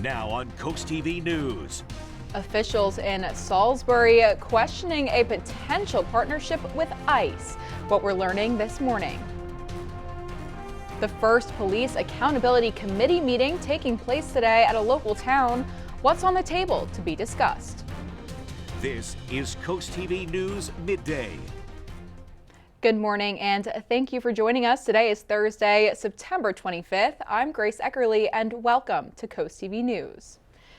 Now on CoastTV News. Officials in Salisbury questioning a potential partnership with ICE. What we're learning this morning. The first Police Accountability Committee meeting taking place today at a local town. What's on the table to be discussed? This is CoastTV News Midday. Good morning and thank you for joining us. Today is Thursday, September 25th. I'm Grace Eckerly and welcome to CoastTV News.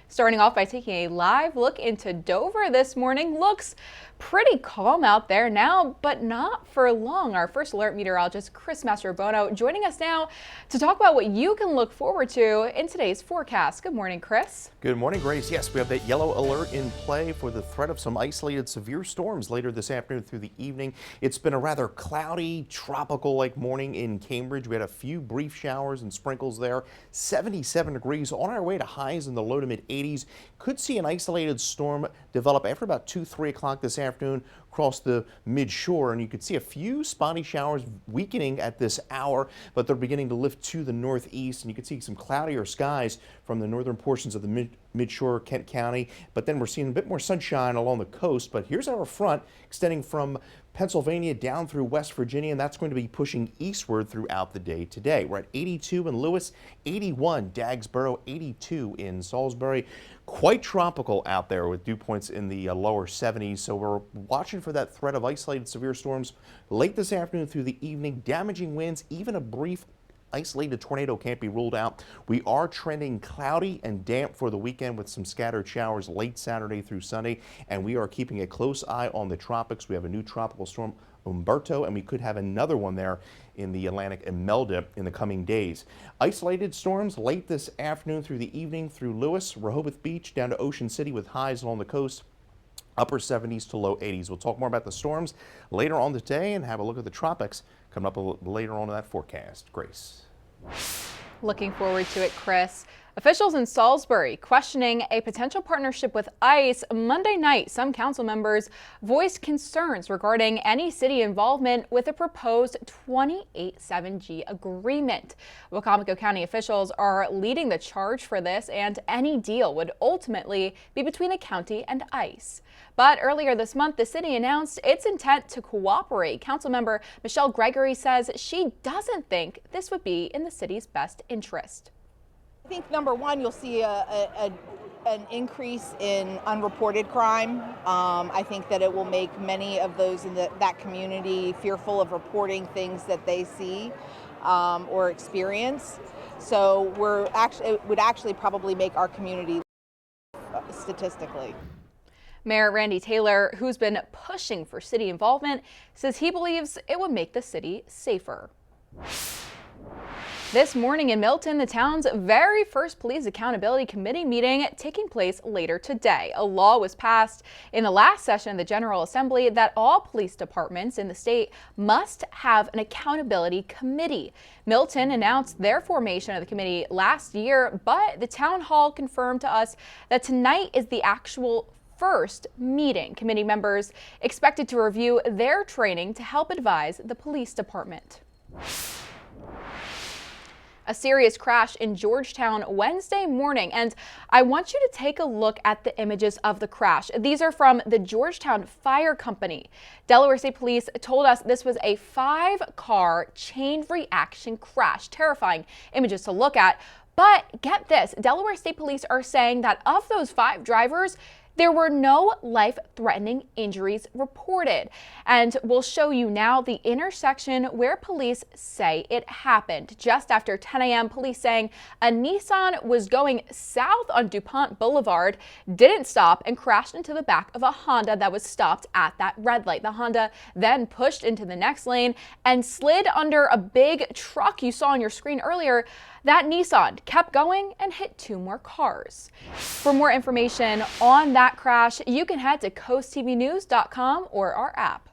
Starting off by taking a live look into Dover this morning. Looks pretty calm out there now, but not for long. Our first alert meteorologist, Chris Mastrobono, joining us now to talk about what you can look forward to in today's forecast. Good morning, Chris. Good morning, Grace. Yes, we have that yellow alert in play for the threat of some isolated severe storms later this afternoon through the evening. It's been a rather cloudy, tropical-like morning in Cambridge. We had a few brief showers and sprinkles there. 77 degrees on our way to highs in the low to mid 80s. Could see an isolated storm develop after about 2-3 o'clock this afternoon across the mid-shore, and you could see a few spotty showers weakening at this hour, but they're beginning to lift to the northeast, and you can see some cloudier skies from the northern portions of the mid-shore Kent County, but then we're seeing a bit more sunshine along the coast. But here's our front extending from Pennsylvania down through West Virginia, and that's going to be pushing eastward throughout the day today. We're at 82 in Lewis, 81 Dagsboro, 82 in Salisbury. Quite tropical out there with dew points in the lower 70s, so we're watching for that threat of isolated severe storms late this afternoon through the evening. Damaging winds, even a brief isolated tornado can't be ruled out. We are trending cloudy and damp for the weekend with some scattered showers late Saturday through Sunday, and we are keeping a close eye on the tropics. We have a new tropical storm, Umberto, and we could have another one there in the Atlantic, Imelda, in the coming days. Isolated storms late this afternoon through the evening through Lewis, Rehoboth Beach, down to Ocean City with highs along the coast. Upper 70s to low 80s. We'll talk more about the storms later on today and have a look at the tropics coming up later on in that forecast. Grace. Looking forward to it, Chris. Officials in Salisbury questioning a potential partnership with ICE. Monday night, some council members voiced concerns regarding any city involvement with a proposed 28-7G agreement. Wacomico County officials are leading the charge for this, and any deal would ultimately be between the county and ICE. But earlier this month, the city announced its intent to cooperate. Councilmember Michelle Gregory says she doesn't think this would be in the city's best interest. I think number one, you'll see an increase in unreported crime. I think that it will make many of those in that community fearful of reporting things that they see or experience. So it would actually probably make our community statistically. Mayor Randy Taylor, who's been pushing for city involvement, says he believes it would make the city safer. This morning in Milton, the town's very first Police Accountability Committee meeting taking place later today. A law was passed in the last session of the General Assembly that all police departments in the state must have an accountability committee. Milton announced their formation of the committee last year, but the town hall confirmed to us that tonight is the actual first meeting. Committee members expected to review their training to help advise the police department. A serious crash in Georgetown Wednesday morning, and I want you to take a look at the images of the crash. These are from the Georgetown Fire Company. Delaware State Police told us this was a 5-car chain reaction crash. Terrifying images to look at. But get this, Delaware State Police are saying that of those 5 drivers, there were no life-threatening injuries reported. And we'll show you now the intersection where police say it happened. Just after 10 a.m., police saying a Nissan was going south on DuPont Boulevard, didn't stop, and crashed into the back of a Honda that was stopped at that red light. The Honda then pushed into the next lane and slid under a big truck you saw on your screen earlier. That Nissan kept going and hit 2 more cars. For more information on that crash, you can head to coasttvnews.com or our app.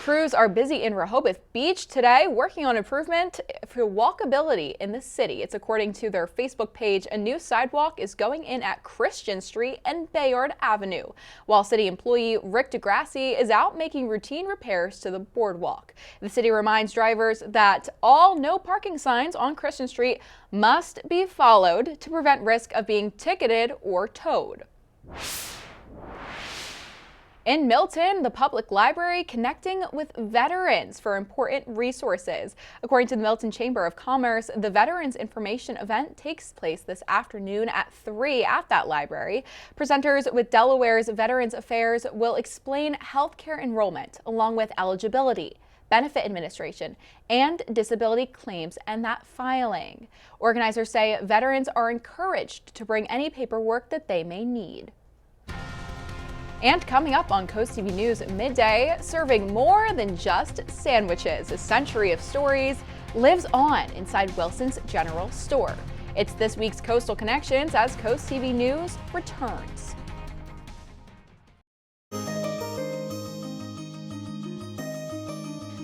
crews are busy in Rehoboth Beach today working on improvement for walkability in the city. It's according to their Facebook page. A new sidewalk is going in at Christian Street and Bayard Avenue, while city employee Rick DeGrassi is out making routine repairs to the boardwalk. The city reminds drivers that all no parking signs on Christian Street must be followed to prevent risk of being ticketed or towed. In Milton, the public library connecting with veterans for important resources. According to the Milton Chamber of Commerce, the Veterans Information event takes place this afternoon at 3 at that library. Presenters with Delaware's Veterans Affairs will explain healthcare enrollment along with eligibility, benefit administration, and disability claims and that filing. Organizers say veterans are encouraged to bring any paperwork that they may need. And coming up on CoastTV News Midday, serving more than just sandwiches. A century of stories lives on inside Wilson's General Store. It's this week's Coastal Connections as CoastTV News returns.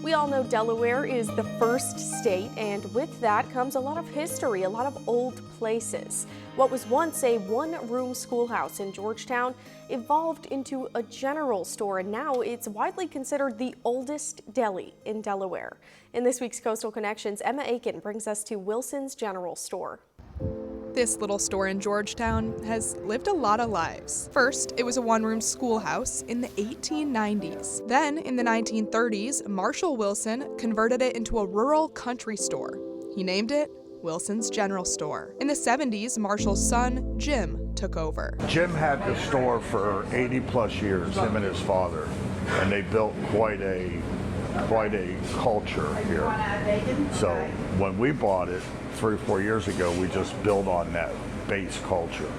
We all know Delaware is the first state, and with that comes a lot of history, a lot of old places. What was once a one-room schoolhouse in Georgetown evolved into a general store, and now it's widely considered the oldest deli in Delaware. In this week's Coastal Connections, Emma Aiken brings us to Wilson's General Store. This little store in Georgetown has lived a lot of lives. First, it was a one-room schoolhouse in the 1890s. Then, in the 1930s, Marshall Wilson converted it into a rural country store. He named it Wilson's General Store. In the 70s, Marshall's son, Jim, took over. Jim had the store for 80 plus years, him and his father, and they built quite a culture here. So when we bought it 3 or 4 years ago, we just built on that base culture.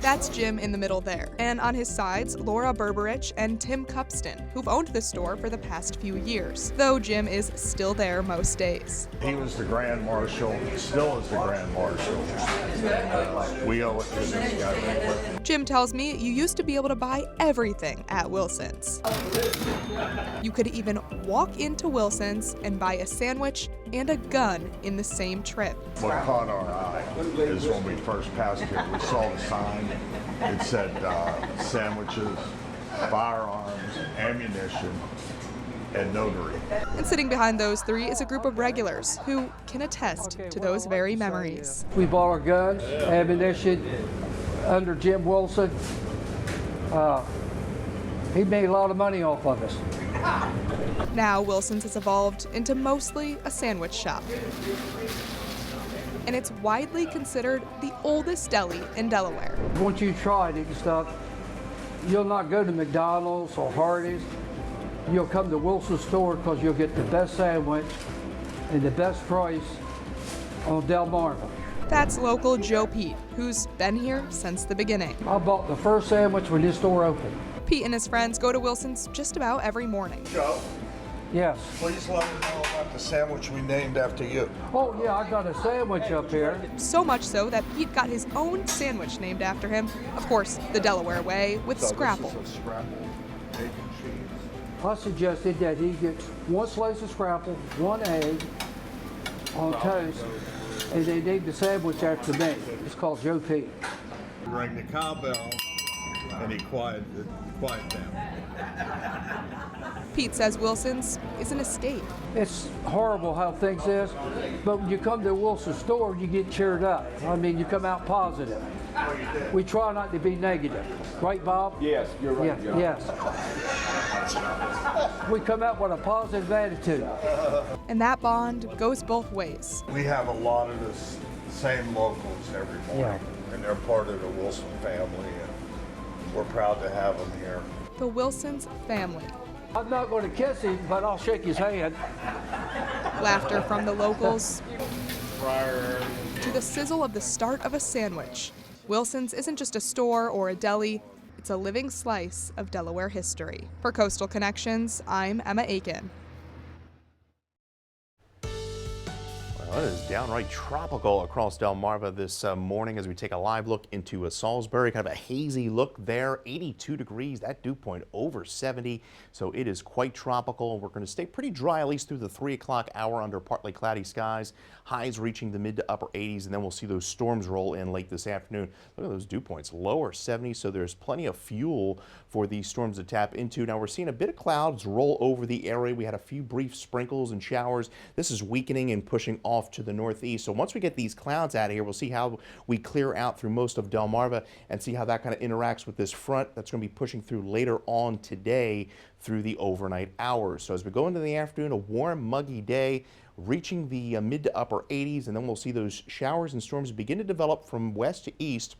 That's Jim in the middle there. And on his sides, Laura Berberich and Tim Cupston, who've owned the store for the past few years, though Jim is still there most days. He was the Grand Marshal, still is the Grand Marshal. We owe it to this guy. Jim tells me you used to be able to buy everything at Wilson's. You could even walk into Wilson's and buy a sandwich and a gun in the same trip. What caught our eye is when we first passed here, we saw the sign. It said sandwiches, firearms, ammunition, and notary. And sitting behind those three is a group of regulars who can attest to those very memories. We bought our guns, ammunition under Jim Wilson. He made a lot of money off of us. Now Wilson's has evolved into mostly a sandwich shop. And it's widely considered the oldest deli in Delaware. Once you try it and stuff, you'll not go to McDonald's or Hardee's. You'll come to Wilson's store because you'll get the best sandwich and the best price on Delmarva. That's local Joe Pete, who's been here since the beginning. I bought the first sandwich when this store opened. Pete and his friends go to Wilson's just about every morning. Joe, Yes. please let me know about the sandwich we named after you. Oh yeah, I got a sandwich up here. So much so that Pete got his own sandwich named after him. Of course, the Delaware way with scrapple. This is a scrapple, bacon cheese. I suggested that he gets one slice of scrapple, one egg on toast, and they named the sandwich after me. It's called Joe Pete. Rang the cowbell, and he quieted down. Pete says Wilson's is an escape. It's horrible how things is, but when you come to a Wilson store, you get cheered up. I mean, you come out positive. We try not to be negative. Right, Bob? Yes, you're right. Yeah, yes. We come out with a positive attitude. And that bond goes both ways. We have a lot of the same locals every morning, and they're part of the Wilson family, and we're proud to have them here. The Wilson's family. I'm not going to kiss him, but I'll shake his hand. Laughter from the locals to the sizzle of the start of a sandwich. Wilson's isn't just a store or a deli, it's a living slice of Delaware history. For Coastal Connections, I'm Emma Aiken. Well, it is downright tropical across Delmarva this morning as we take a live look into Salisbury. Kind of a hazy look there, 82 degrees, that dew point over 70. So it is quite tropical. We're going to stay pretty dry at least through the 3 o'clock hour under partly cloudy skies. Highs reaching the mid to upper 80s, and then we'll see those storms roll in late this afternoon. Look at those dew points, lower 70s, so there's plenty of fuel for these storms to tap into. Now we're seeing a bit of clouds roll over the area. We had a few brief sprinkles and showers. This is weakening and pushing off to the northeast. So once we get these clouds out of here, we'll see how we clear out through most of Delmarva and see how that kind of interacts with this front that's going to be pushing through later on today through the overnight hours. So as we go into the afternoon, a warm, muggy day reaching the mid to upper 80s, and then we'll see those showers and storms begin to develop from west to east.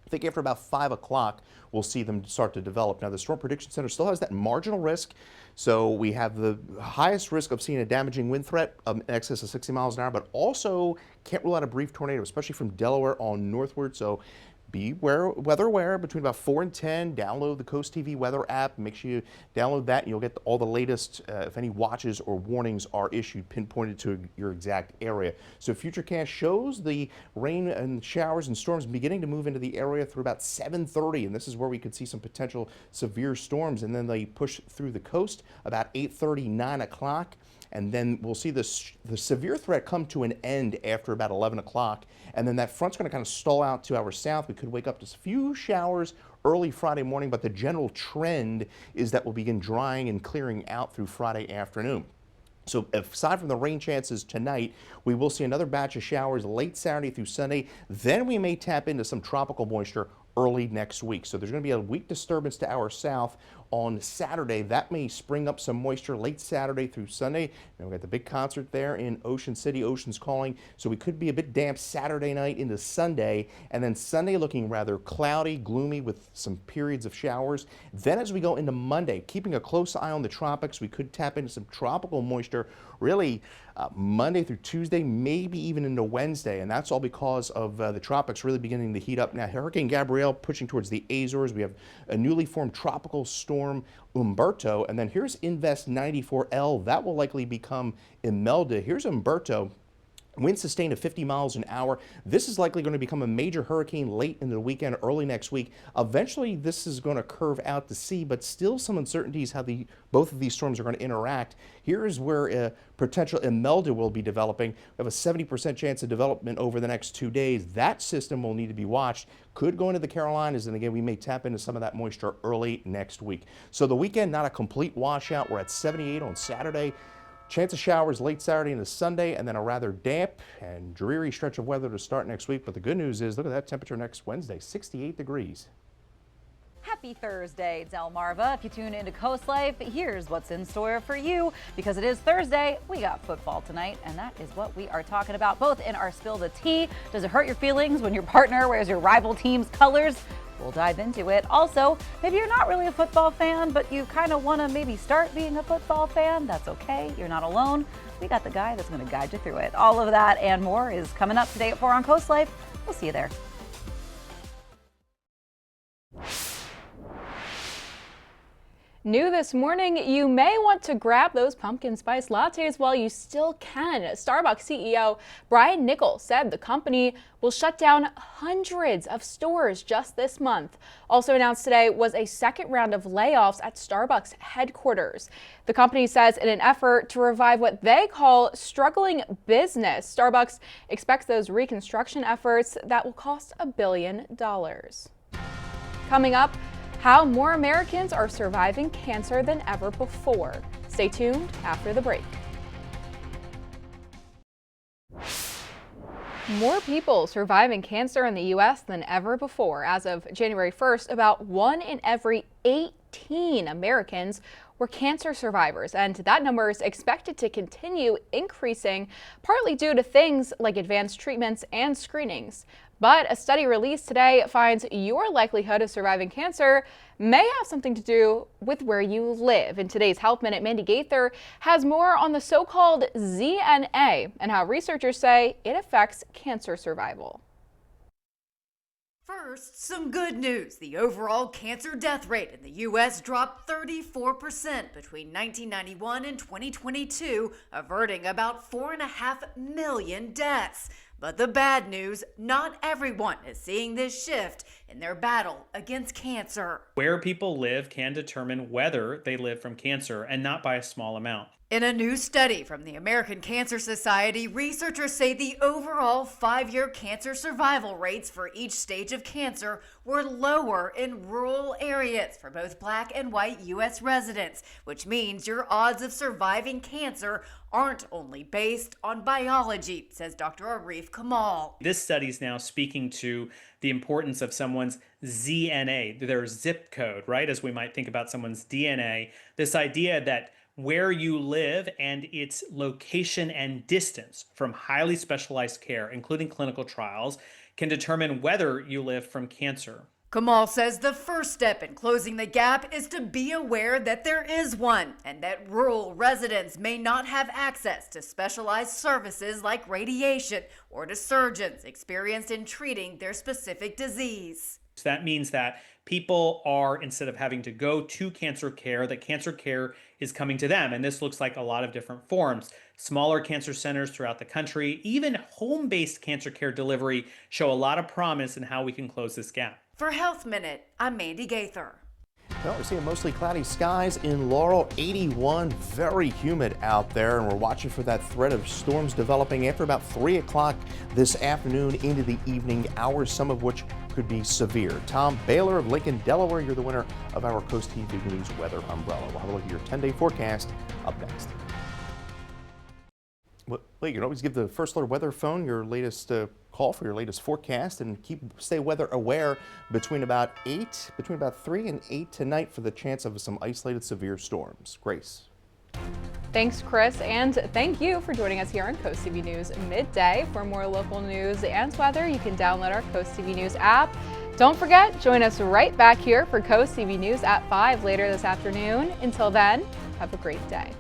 I think after about 5 o'clock, we'll see them start to develop. Now, the Storm Prediction Center still has that marginal risk. So we have the highest risk of seeing a damaging wind threat in excess of 60 miles an hour, but also can't rule out a brief tornado, especially from Delaware on northward. So be weather aware between about 4 and 10. Download the CoastTV weather app. Make sure you download that and you'll get all the latest if any watches or warnings are issued pinpointed to your exact area. So Futurecast shows the rain and showers and storms beginning to move into the area through about 7:30, and this is where we could see some potential severe storms, and then they push through the coast about 8:30, 9 o'clock. And then we'll see the severe threat come to an end after about 11 o'clock. And then that front's going to kind of stall out to our south. We could wake up to a few showers early Friday morning, but the general trend is that we'll begin drying and clearing out through Friday afternoon. So aside from the rain chances tonight, we will see another batch of showers late Saturday through Sunday. Then we may tap into some tropical moisture early next week. So there's going to be a weak disturbance to our south on Saturday. That may spring up some moisture late Saturday through Sunday. Now we've got the big concert there in Ocean City, Ocean's Calling. So we could be a bit damp Saturday night into Sunday, and then Sunday looking rather cloudy, gloomy with some periods of showers. Then as we go into Monday, keeping a close eye on the tropics, we could tap into some tropical moisture really Monday through Tuesday, maybe even into Wednesday, and that's all because of the tropics really beginning to heat up. Now, Hurricane Gabrielle pushing towards the Azores. We have a newly formed tropical storm, Umberto, and then here's Invest 94L. That will likely become Imelda. Here's Umberto. Winds sustained of 50 miles an hour. This is likely going to become a major hurricane late into the weekend, early next week. Eventually, this is going to curve out to sea, but still some uncertainties how both of these storms are going to interact. Here is where a potential Imelda will be developing. We have a 70% chance of development over the next 2 days. That system will need to be watched. Could go into the Carolinas, and again, we may tap into some of that moisture early next week. So the weekend, not a complete washout. We're at 78 on Saturday. Chance of showers late Saturday into Sunday, and then a rather damp and dreary stretch of weather to start next week. But the good news is, look at that temperature next Wednesday, 68 degrees. Happy Thursday, Delmarva. If you tune into Coast Life, here's what's in store for you. Because it is Thursday, we got football tonight, and that is what we are talking about, both in our Spill the Tea. Does it hurt your feelings when your partner wears your rival team's colors? We'll dive into it. Also, maybe you're not really a football fan, but you kind of want to maybe start being a football fan. That's okay. You're not alone. We got the guy that's going to guide you through it. All of that and more is coming up today at 4 on Coast Life. We'll see you there. New this morning, you may want to grab those pumpkin spice lattes while you still can. Starbucks CEO Brian Niccol said the company will shut down hundreds of stores just this month. Also announced today was a second round of layoffs at Starbucks headquarters. The company says in an effort to revive what they call struggling business, Starbucks expects those reconstruction efforts that will cost $1 billion. Coming up, how more Americans are surviving cancer than ever before. Stay tuned after the break. More people surviving cancer in the U.S. than ever before. As of January 1st, about 1 in every 18 Americans were cancer survivors, and that number is expected to continue increasing, partly due to things like advanced treatments and screenings. But a study released today finds your likelihood of surviving cancer may have something to do with where you live. In today's Health Minute, Mandy Gaither has more on the so-called ZNA and how researchers say it affects cancer survival. First, some good news. The overall cancer death rate in the U.S. dropped 34% between 1991 and 2022, averting about 4.5 million deaths. But the bad news, not everyone is seeing this shift in their battle against cancer. Where people live can determine whether they live from cancer, and not by a small amount. In a new study from the American Cancer Society, researchers say the overall 5-year cancer survival rates for each stage of cancer were lower in rural areas for both Black and white U.S. residents, which means your odds of surviving cancer aren't only based on biology, says Dr. Arif Kamal. This study is now speaking to the importance of someone's ZNA, their zip code, right? As we might think about someone's DNA, this idea that where you live and its location and distance from highly specialized care, including clinical trials, can determine whether you live from cancer. Kamal says the first step in closing the gap is to be aware that there is one, and that rural residents may not have access to specialized services like radiation or to surgeons experienced in treating their specific disease. So that means that people are, instead of having to go to cancer care, that cancer care is coming to them. And this looks like a lot of different forms. Smaller cancer centers throughout the country, even home-based cancer care delivery show a lot of promise in how we can close this gap. For Health Minute, I'm Mandy Gaither. Well, we're seeing mostly cloudy skies in Laurel, 81, very humid out there, and we're watching for that threat of storms developing after about 3 o'clock this afternoon into the evening hours, some of which could be severe. Tom Baylor of Lincoln, Delaware, you're the winner of our CoastTV News Weather Umbrella. We'll have a look at your 10-day forecast up next. Well, you can always give the First Alert Weather Phone your latest call for your latest forecast, and stay weather aware between about 3 and 8 tonight for the chance of some isolated severe storms. Grace. Thanks, Chris, and thank you for joining us here on Coast TV News Midday. For more local news and weather, you can download our Coast TV News app. Don't forget, join us right back here for Coast TV News at 5 later this afternoon. Until then, have a great day.